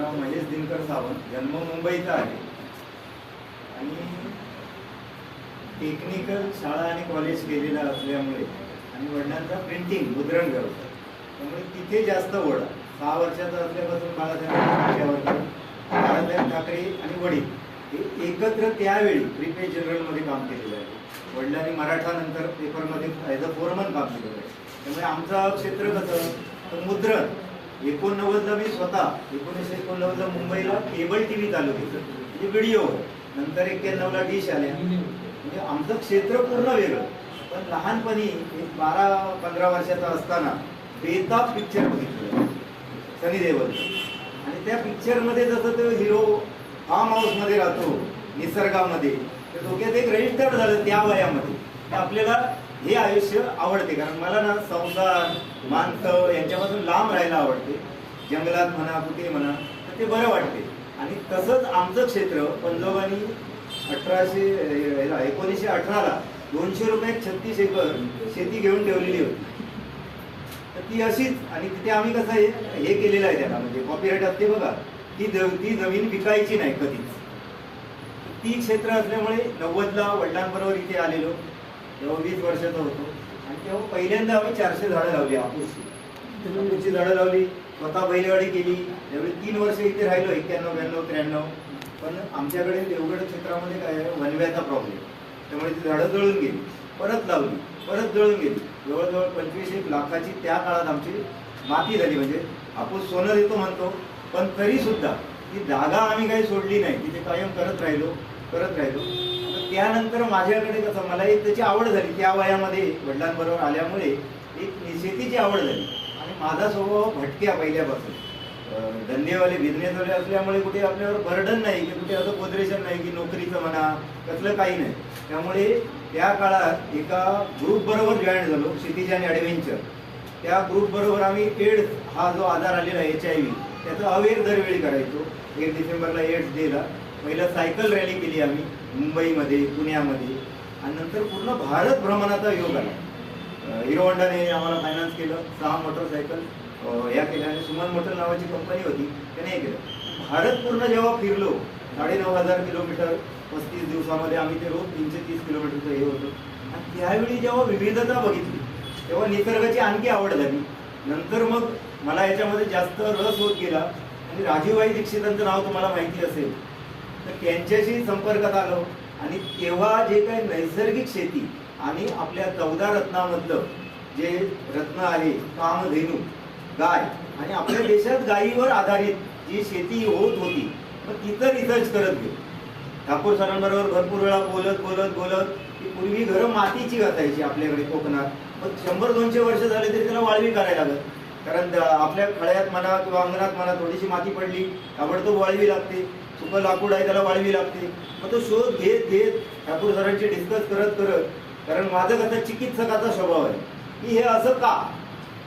नाव महेश दिनकर सावंत, जन्म मुंबईचा आहे आणि टेक्निकल शाळा आणि कॉलेज केलेला असल्यामुळे आणि वडिलांचा प्रिंटिंग मुद्रण व्यवसाय, त्यामुळे तिथे जास्त ओढ. 6 वर्षाचा असल्यापासून बाळासाहेब ठाकरे आणि वडील हे एकत्र त्यावेळी प्रीपेड जनरलमध्ये काम केलेलं आहे. वडिलांनी मराठा नंतर पेपरमध्ये ॲज अ फोरमन काम केलेलं आहे. त्यामुळे आमचं क्षेत्र कसं तर मुद्रण. 89ला मी स्वतः 1989ला मुंबईला केबल टी व्ही चालू केलं, म्हणजे व्हिडिओ. नंतर 91ला डिश आल्या. म्हणजे आमचं क्षेत्र पूर्ण वेगळं. पण लहानपणी 12-15 वर्षाचा असताना बेताब पिक्चर बघितलं सनी देओल, आणि त्या पिक्चरमध्ये जसं तो हिरो फार्म हाऊसमध्ये राहतो निसर्गामध्ये, तर डोक्यात एक रजिस्टर झालं त्या वयामध्ये की आपल्याला हे आयुष्य आवडते. कारण मला ना संसार माणसं यांच्यापासून लांब राहायला आवडते. जंगलात म्हणा कुठे म्हणा तर ते बरं वाटते. आणि तसंच आमचं क्षेत्र पंजोबांनी 1918ला 200 रुपयात 36 एकर शेती घेऊन ठेवलेली होती. तर ती अशीच, आणि तिथे आम्ही कसं हे केलेलं आहे त्याला, म्हणजे कॉपीराईट असते बघा, ती जमीन विकायची नाही कधीच. ती क्षेत्र असल्यामुळे 90ला वडिलांबरोबर इथे आलेलो, तेव्हा 20 वर्षाचा होतो. आणि तेव्हा पहिल्यांदा आम्ही 400 झाडं लावली. आपूसची झाडं लावली, स्वतः बैलगाडी केली. त्यावेळी 3 वर्ष इथे राहिलो, 91, 92, 93. पण आमच्याकडे देवगड क्षेत्रामध्ये काय आहे, वनव्याचा प्रॉब्लेम, त्यामुळे ती झाडं जळून गेली. परत लावली, परत जळून गेली. जवळजवळ 25-1 लाखाची त्या काळात आमची माती झाली. म्हणजे आपण सोनं देतो म्हणतो, पण तरीसुद्धा ती जागा आम्ही काही सोडली नाही, तिथे कायम करत राहिलो. त्यानंतर माझ्याकडे कसं मला एक त्याची आवड झाली. त्या वयामध्ये वडिलांबरोबर आल्यामुळे एक शेतीची आवड झाली. आणि माझा स्वभाव भटक्या पहिल्यापासून, धंदेवाले बिझनेसवाले असल्यामुळे कुठे आपल्यावर बर्डन नाही, की कुठे असं पोद्रेशन नाही की नोकरीचं म्हणा कसलं काही नाही. त्यामुळे त्या काळात एका ग्रुपबरोबर जॉईन झालो, क्षितिज आणि ॲडव्हेंचर. त्या ग्रुपबरोबर आम्ही एड्स हा जो आजार आलेला आहे HIV, त्याचं अवेअर दरवेळी करायचो. 1 डिसेंबरला एड्स डेला पहिलं सायकल रॅली केली आम्ही मुंबईमध्ये, पुण्यामध्ये. आणि नंतर पूर्ण भारत भ्रमणाचा योग आला. हिरो होंडाने आम्हाला फायनान्स केलं, 6 मोटरसायकल या केल्या. आणि सुमन मोटर नावाची कंपनी होती, त्याने हे केलं. भारत पूर्ण जेव्हा फिरलो, 9,500 किलोमीटर 35 दिवसामध्ये आम्ही ते रोज 330 किलोमीटरचं हे होतं. आणि त्यावेळी जेव्हा विविधता बघितली तेव्हा निसर्गाची आणखी आवड झाली. नंतर मग मला याच्यामध्ये जास्त रस होत गेला. आणि राजीवभाई दीक्षितांचं नाव तुम्हाला माहिती असेल, तर त्यांच्याशी संपर्कात आलो. आणि तेव्हा जे काही नैसर्गिक शेती आणि आपल्या 14 रत्नामधलं जे रत्न आहे, कामधेनू गाय, आणि आपल्या देशात गायीवर आधारित जी शेती होत होती, मग तिथं रिसर्च करत गेलो. ठाकूर सरांबरोबर भरपूर वेळा बोलत की पूर्वी घरं मातीची असायची आपल्याकडे कोकणात. मग 100-200 वर्ष झाले तरी त्याला वाळवी करायला लागत. कारण आपल्या खळ्यात म्हणा किंवा अंगणात म्हणा थोडीशी माती पडली, ताबडतोब वाळवी लागते. सुकं लाकूड आहे त्याला वाळवी लागते. मग तो शोध घेत ठाकूर सरांची डिस्कस करत, कारण माझं कसं चिकित्सकाचा स्वभाव आहे की हे असं का,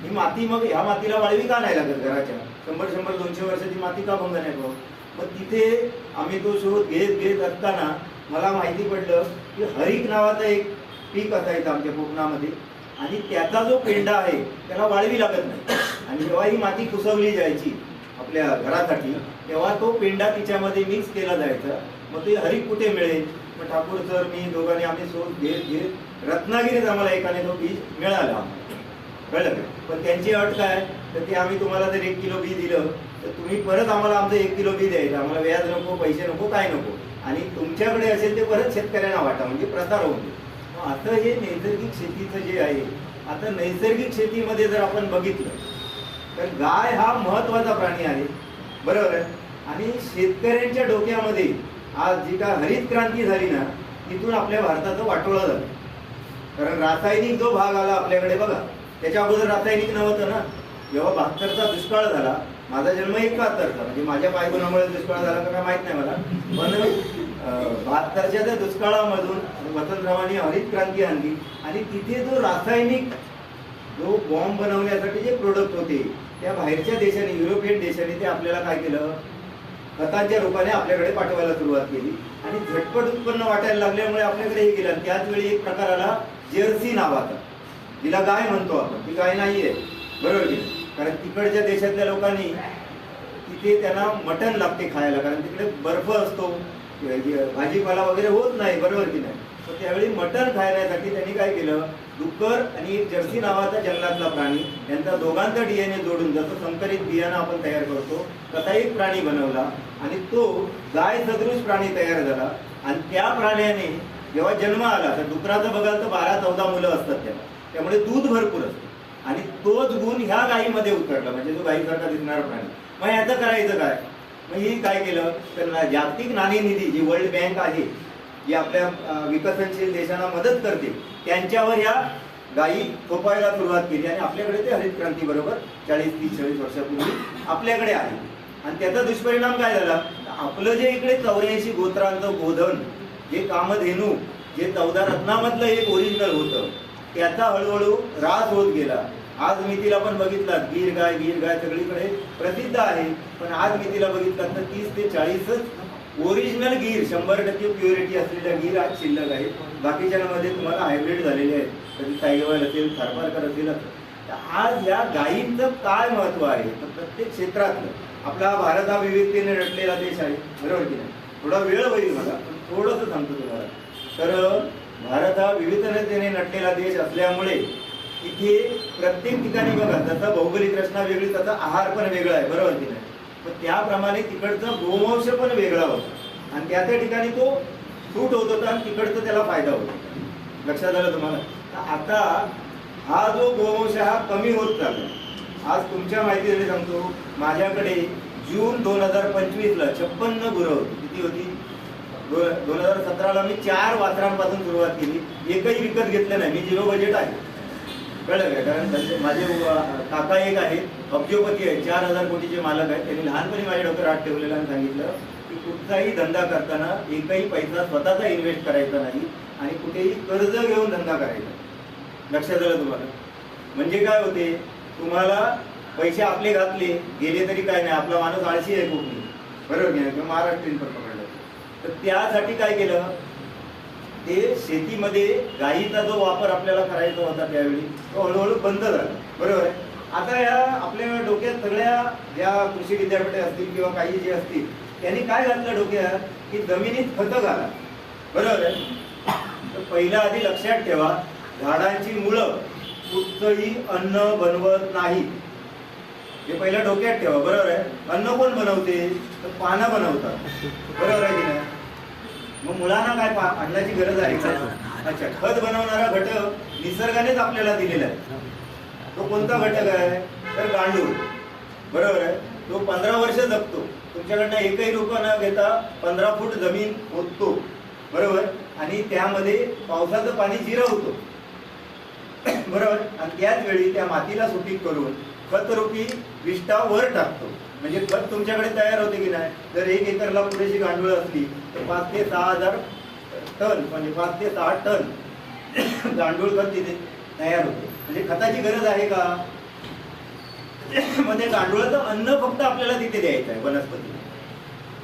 ही माती, मग ह्या मातीला वाळवी का नाही लागत घराच्या, 100-200 वर्षाची माती का भंग नाही पाहू. मग तिथे आम्ही तो शोध घेत असताना मला माहिती पडलं की हरिक नावाचा एक पीक असायचं आमच्या कोकणामध्ये, आणि त्याचा जो पेंडा आहे त्याला वाळवी लागत नाही. आणि जेव्हा ही माती कुसवली जायची आपल्या घरासाठी, तेव्हा तो पेंडा तिच्यामध्ये मिक्स केला जायचा. मग ते हरिक कुठे मिळेल. मग ठाकूर सर मी दोघांनी आम्ही शोध घेत रत्नागिरीत आम्हाला एकाने तो बीज मिळाला, कळलं का. पण त्यांची अट काय, तर ते आम्ही तुम्हाला जर 1 किलो बी दिलं तर तुम्ही परत आम्हाला आमचं 1 किलो बी द्यायचं. आम्हाला व्याज नको, पैसे नको, काय नको. आणि तुमच्याकडे असेल ते परत शेतकऱ्यांना वाटा, म्हणजे प्रसार होऊन दे. आता हे नैसर्गिक शेतीचं जे आहे, आता नैसर्गिक शेतीमध्ये जर आपण बघितलं तर गाय हा महत्त्वाचा प्राणी आहे, बरोबर आहे. आणि शेतकऱ्यांच्या डोक्यामध्ये आज जी काय हरित क्रांती झाली ना, तिथून आपल्या भारताचं वाटोळं झालं. कारण रासायनिक जो भाग आला आपल्याकडे बघा, त्याच्या अगोदर रासायनिक नव्हतं ना. जेव्हा 72चा दुष्काळ झाला, माझा जन्म 71चा, म्हणजे माझ्या पायगुणामुळे दुष्काळ झाला का काय माहीत नाही मला. पण 72च्या त्या दुष्काळामधून वसंतरावांनी हरित क्रांती आणली. आणि तिथे जो रासायनिक जो बॉम्ब बनवण्यासाठी जे प्रोडक्ट होते, त्या बाहेरच्या देशाने, युरोपियन देशाने ते आपल्याला काय केलं, खतांच्या रूपाने आपल्याकडे पाठवायला सुरुवात केली. आणि झटपट उत्पन्न वाटायला लागल्यामुळे आपल्याकडे हे केलं. त्याच वेळी एक प्रकार आला जर्सी नावाचा, जिला गाय म्हणतो आपण. ती गाय नाही आहे, बरोबर की. कारण तिकडच्या देशातल्या लोकांनी तिथे त्यांना मटण लागते खायला, कारण तिकडे बर्फ असतो, भाजीपाला वगैरे होत नाही, बरोबर की नाही. तर त्यावेळी मटण खाण्यासाठी त्यांनी काय केलं, डुक्कर आणि एक जर्सी नावाचा जंगलातला प्राणी यांचा दोघांचा DNA जोडून जसं संकरित बियाणं आपण तयार करतो तसा एक प्राणी बनवला आणि तो गाय सदृश प्राणी तयार झाला. आणि त्या प्राण्याने जेव्हा जन्म आला तर डुकराचं बघाल तर 12-14 मुलं असतात त्याला, त्यामुळे दूध भरपूर असतं आणि तोच गुण ह्या गायीमध्ये उतरला, म्हणजे जो गायीसारखा दिसणारा प्राणी. मग ह्याचं करायचं काय, मग ही काय केलं तर जागतिक नाणेनिधी जी वर्ल्ड बँक आहे, जी आपल्या विकसनशील देशांना मदत करते, त्यांच्यावर ह्या गायी थोपायला सुरुवात केली आणि आपल्याकडे ते हरित क्रांती बरोबर 40-30-40 वर्षापूर्वी आपल्याकडे आहे. आणि त्याचा दुष्परिणाम काय झाला, आपलं जे इकडे 84 गोत्रांचं गोधन, जे कामधेनू, जे 14 रत्नामधलं एक ओरिजिनल होतं, त्याचा हळूहळू ऱ्हास होत गेला. आज मी तिला पण बघितलं, गीर गाय सगळीकडे प्रसिद्ध आहे, पण आज मी तिला बघितलं तर 30 ते 40च ओरिजिनल गीर, 100% प्युरिटी असलेल्या गीर आज शिल्लक आहे. बाकीच्यांमध्ये तुम्हाला हायब्रिड झालेले आहेत, कधी सायगवाल असेल, थारपारकर असेल. तर आज या गायींचं काय महत्व आहे, तर प्रत्येक क्षेत्रातलं आपला भारत हा विविधतेने नटलेला देश आहे, बरोबर की नाही. थोडा वेळ होईल मला, पण थोडंसं सांगतो तुम्हाला. तर भारत हा विविधतेने नटलेला देश असल्यामुळे इथे प्रत्येक ठिकाणी बघा, जसं भौगोलिक रचना वेगळी तसा आहार पण वेगळा आहे, बरोबर की नाही. पण त्याप्रमाणे तिकडचा गोवंश पण वेगळा होता आणि त्या ठिकाणी तो सूट होत होता आणि तिकडचा त्याला फायदा होता. लक्षात आलं तुम्हाला. आता हा जो गोवंश हा कमी होत चालला. आज तुमच्या माहितीसाठी सांगतो, माझ्याकडे जून 2025ला 56 गुरं होती. किती होती? 2017ला मी 4 वासरांपासून सुरुवात केली, एकही विकत घेतलं नाही. मी 0 बजेट आहे, कळलं काय. कारण माझे काका एक आहेत, अब्जोपती आहेत, 4000 कोटीचे मालक आहेत. त्यांनी लहानपणी माझ्या डोक्यावर हात ठेवलेला आणि सांगितलं की कुठचाही धंदा करताना एकही पैसा स्वतःचा इन्व्हेस्ट करायचा नाही आणि कुठेही कर्ज घेऊन धंदा करायचा. लक्षात आलं तुम्हाला. म्हणजे काय होते, तुम्हाला पैसे आपले घातले गेले तरी काय नाही, आपला माणूस आळशी आहे खूप, बरोबर की नाही, किंवा महाराष्ट्रीयन पण पकडलं. तर त्यासाठी काय केलं, ते शेतीमध्ये गायीचा जो वापर आपल्याला करायचा होता त्यावेळी तो हळूहळू बंद झाला, बरोबर आहे. आता या आपल्या डोक्यात सगळ्या ज्या कृषी विद्यापीठे असतील किंवा काही जे असतील त्यांनी काय घातलं डोक्यात की जमिनीत खतं घाला, बरोबर आहे. तर पहिल्या आधी लक्षात ठेवा, झाडांची मुळं कुठचंही अन्न बनवत नाही, हे पहिलं डोक्यात ठेवा, बरोबर आहे. अन्न कोण बनवते, तर पानं बनवतात, बरोबर आहे की नाही. मग मुलांना काय अन्नाची गरज आहे का. अच्छा, खत बनवणारा घटक निसर्गानेच आपल्याला दिलेला आहे. तो कोणता घटक आहे, तर गांडूळ, बरोबर आहे. तो 15 वर्ष जगतो, तुमच्याकडनं एकही रुपया न घेता 15 फूट जमीन होतो, बरोबर. आणि त्यामध्ये पावसाचं पाणी जिरवतो, बरोबर. आणि त्याच वेळी त्या मातीला सुपीक करून खतरूपी विष्ठा वर टाकतो, म्हणजे खत तुमच्याकडे तयार होते की नाही. जर 1 एकरला पुरेशी गांडूळ असली तर 5 ते 6,000 टन, म्हणजे 5 ते 6 टन गांडूळ खत तिथे तयार होते. म्हणजे खताची गरज आहे का. म्हणजे गांडूळाचं अन्न फक्त आपल्याला तिथे द्यायचं आहे वनस्पती.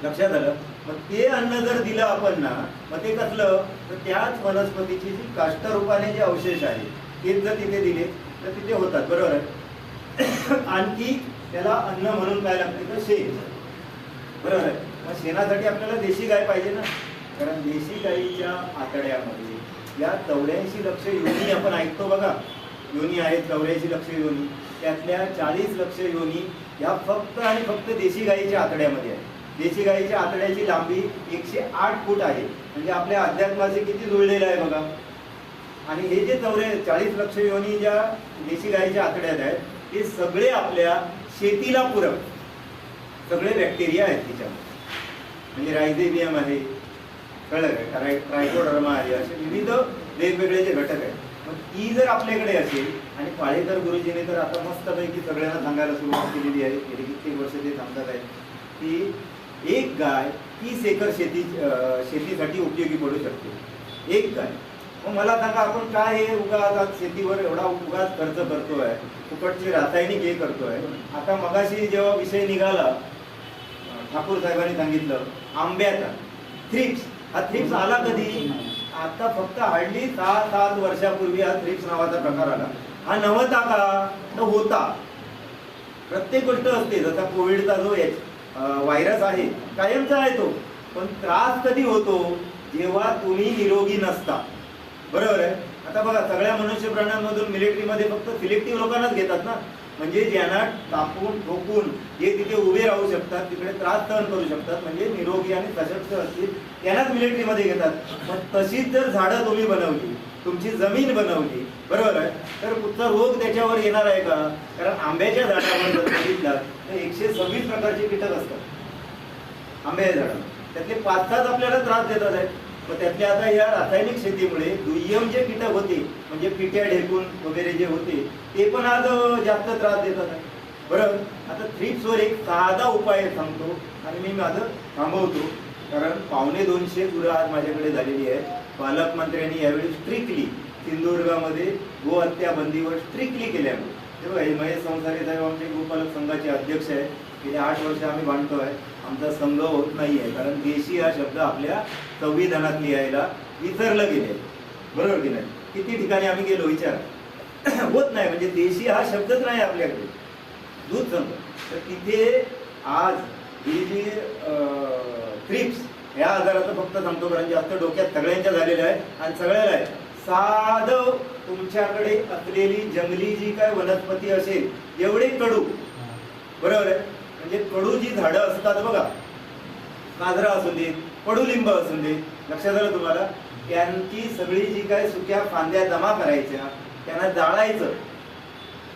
लक्षात आलं. मग ते अन्न जर दिलं आपण ना, मग ते कसलं, तर त्याच वनस्पतीची जी काष्ठ रूपाने जे अवशेष आहे तेच जर तिथे दिले तर तिथे होतात, बरोबर आहे. आणखी त्याला अन्न म्हणून काय लागते, तर शेण, बरोबर आहे. मग शेणासाठी आपल्याला देशी गाय पाहिजे ना, कारण देशी गायीच्या आतड्यामध्ये या 84 लक्ष योनी आपण ऐकतो बघा, योनी आहेत 84 लक्ष योनी, त्यातल्या 40 लक्ष योनी या फक्त आणि फक्त देशी गायीच्या आतड्यामध्ये आहे. देशी गायीच्या आतड्याची लांबी 108 फूट आहे, म्हणजे आपल्या अध्यात्माचे किती जुळलेलं आहे बघा. आणि हे जे 40 लक्ष योनी ज्या देशी गायीच्या आतड्यात आहेत ते सगळे आपल्या शेतीला पूरक सगळे बॅक्टेरिया आहेत तिच्यामध्ये. म्हणजे रायझोबियम आहे, कळलं काय, ट्रायकोडर्मा आहे, असे विविध वेगवेगळे जे घटक आहेत. मग ती जर आपल्याकडे असेल, आणि पाळेकर गुरुजीने तर आता मस्तपैकी सगळ्यांना सांगायला सुरुवात केलेली आहे, गेली कित्येक वर्ष ते सांगतात आहेत की एक गाय 30 एकर शेतीसाठी उपयोगी पडू शकते, एक गाय. मग मला सांगा, आपण काय हे उगाच शेतीवर एवढा उगाच खर्च करतोय, फुकटचे रासायनिक हे करतोय. आता मगाशी जेव्हा विषय निघाला, ठाकूर साहेबांनी सांगितलं आंब्याचा थ्रिप्स, हा थ्रिप्स आला कधी, आता फक्त हार्डली 6-7 वर्षापूर्वी हा थ्रिप्स नावाचा प्रकार आला. हा नव्हता का, तर होता. प्रत्येक गोष्ट असते, जसा कोविडचा जो व्हायरस आहे, कायमचा आहे तो. पण त्रास कधी होतो? जेव्हा तुम्ही निरोगी नसता. बरोबर आहे. आता बघा, सगळ्या मनुष्य प्राण्यांमधून मिलिटरीमध्ये फक्त सिलेक्टिव्ह लोकांनाच घेतात ना. म्हणजे ज्यांना तापून ठोकून जे तिथे उभे राहू शकतात, तिकडे त्रास सहन करू शकतात, म्हणजे निरोगी आणि सशक्त असतील, त्यांनाच मिलिटरीमध्ये घेतात. पण तशीच जर झाडं तुम्ही बनवली, तुमची जमीन बनवली, बरोबर आहे, तर कुठचा रोग त्याच्यावर येणार आहे का? कारण आंब्याच्या झाडावर जर बघितलात तर 126 प्रकारचे कीटक असतात आंब्याच्या झाडावर. त्यातले 5-7 आपल्याला त्रास देतात आहेत. मग त्यातले आता या रासायनिक शेतीमुळे दुय्यम जे कीटक होते, म्हणजे पिट्या ढेकून वगैरे जे होते, ते पण आज जास्त त्रास देतात आहे. बरोबर. आता थ्रिप्सवर एक साधा उपाय सांगतो आणि मी माझं थांबवतो, कारण 250 गुरं आज माझ्याकडे झालेली आहे. पालकमंत्र्यांनी यावेळी स्ट्रिक्टली सिंधुदुर्गामध्ये गोहत्या बंदीवर स्ट्रिक्टली केल्यामुळे, तेव्हा हे महेश संसारे साहेब आमचे गोपालक संघाचे अध्यक्ष आहेत. गेले 8 वर्ष आम्ही बांधतोय. आमचा संघ होत नाही आहे, कारण देशी हा शब्द आपल्या संविधानात लिहायला विसरलं गेले. बरोबर की नाही? किती ठिकाणी आम्ही गेलो विचार होत नाही, म्हणजे देशी हा शब्दच नाही आपल्याकडे. दूध संघ, तर तिथे आज ही जी थ्रिप्स ह्या आजाराचं फक्त सांगतो, कारण जास्त डोक्यात सगळ्यांच्या झालेल्या आहे आणि सगळ्याला आहे. साधं तुमच्याकडे असलेली जंगली जी काय वनस्पती असेल, एवढे कडू, बरोबर आहे, म्हणजे कडू जी झाडं असतात बघा, काजरा असून दे, कडुलिंब असून दे, लक्षात आलं तुम्हाला, त्यांची सगळी जी काय सुक्या फांद्या जमा करायच्या, त्यांना जाळायचं,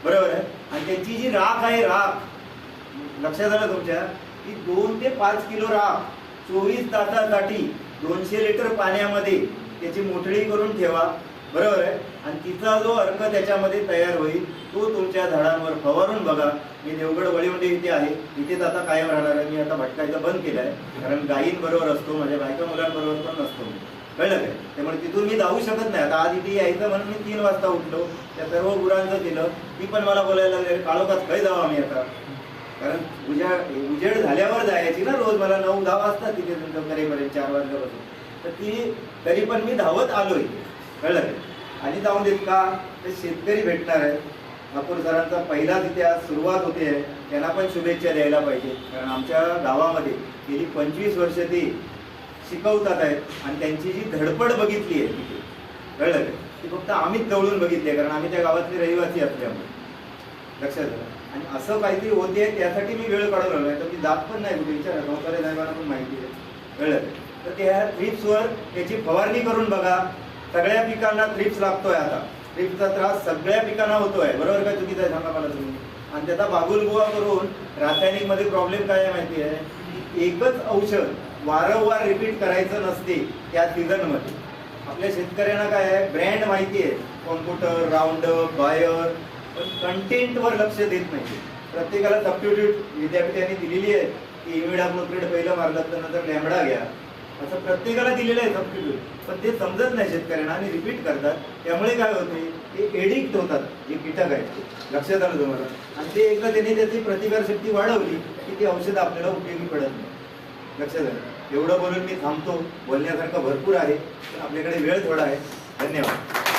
बरोबर आहे, आणि त्यांची जी राख आहे, राख लक्षात आलं तुमच्या, की 2 ते 5 किलो राख 24 तासासाठी 200 लिटर पाण्यामध्ये त्याची मोठळी करून ठेवा. बरोबर आहे. आणि तिचा जो अर्क त्याच्यामध्ये तयार होईल तो तुमच्या झाडांवर फवारून बघा. मी देवगड वळीवंडे इथे आहे, इथेच आता कायम राहणार आहे. मी आता भटकायचं बंद केलं आहे, कारण गायींबरोबर असतो, माझ्या बायका मुलांबरोबर पण नसतो, कळलं काय? त्यामुळे तिथून मी जाऊ शकत नाही. आता आज इथे यायचं म्हणून मी 3 वाजता उठलो, त्या सर्व गुरांचं केलं. ती पण मला बोलायला लागले, काळोखात खय जाऊ आम्ही आता, कारण उजेड झाल्यावर जायची ना रोज. मला 9-10 वाजता तिथे तुमचं करेपर्यंत 4 वाजल्यापासून, तर ती तरी पण मी धावत आलोय, कळलं काय? आणि जाऊन देत का, ते शेतकरी भेटणार आहे. ठाकूर सरांचा पहिलाच इथे आज सुरुवात होते आहे, त्यांना पण शुभेच्छा द्यायला पाहिजे. कारण आमच्या गावामध्ये गेली 25 वर्ष ते शिकवतात आहेत आणि त्यांची जी धडपड बघितली आहे तिथे, कळलं काय, ती फक्त आम्हीच जवळून बघितली आहे, कारण आम्ही त्या गावातले रहिवासी असल्यामुळे. लक्षात आलं. आणि असं काहीतरी होते, त्यासाठी मी वेळ काढून आलो. तर मी जात पण नाही कुठे, विचारा संसारे साहेबांना पण माहिती आहे, कळलं. तर त्या थ्रिप्सवर त्याची फवारणी करून बघा. सगळ्या पिकांना थ्रिप्स लागतोय. आता थ्रिप्सचा त्रास सगळ्या पिकांना होतोय, बरोबर काय? चुकीचं आहे सांगा मला तुम्ही. आणि त्याचा बागुलबुवा करून रासायनिक मध्ये प्रॉब्लेम काय आहे माहिती आहे, की एकच औषध वारंवार रिपीट करायचं नसते त्या सीझनमध्ये. आपल्या शेतकऱ्यांना काय आहे, ब्रँड माहिती आहे, कॉम्प्युटर, राऊंडअप, बायर, पण कंटेंटवर लक्ष देत नाही. प्रत्येकाला सबस्टिट्यूट विद्यापीठाने दिलेली आहे की इमिडाक्लोप्रिड पहिलं मारलं तर नंतर लॅम्बडा घ्या, असं प्रत्येकाला दिलेलं आहे सबस्टिट्यूट. पण ते समजत नाही शेतकऱ्यांना आणि रिपीट करतात. त्यामुळे काय होते, ते एडिक्ट होतात जे कीटक आहेत. लक्षात आलं तुम्हाला. आणि ते एकदा त्यांनी त्याची प्रतिकारशक्ती वाढवली की ती औषधं आपल्याला उपयोगी पडत नाही. लक्षात आलं. एवढं बोलून मी थांबतो. बोलण्यासारखं भरपूर आहे, पण आपल्याकडे वेळ थोडा आहे. धन्यवाद.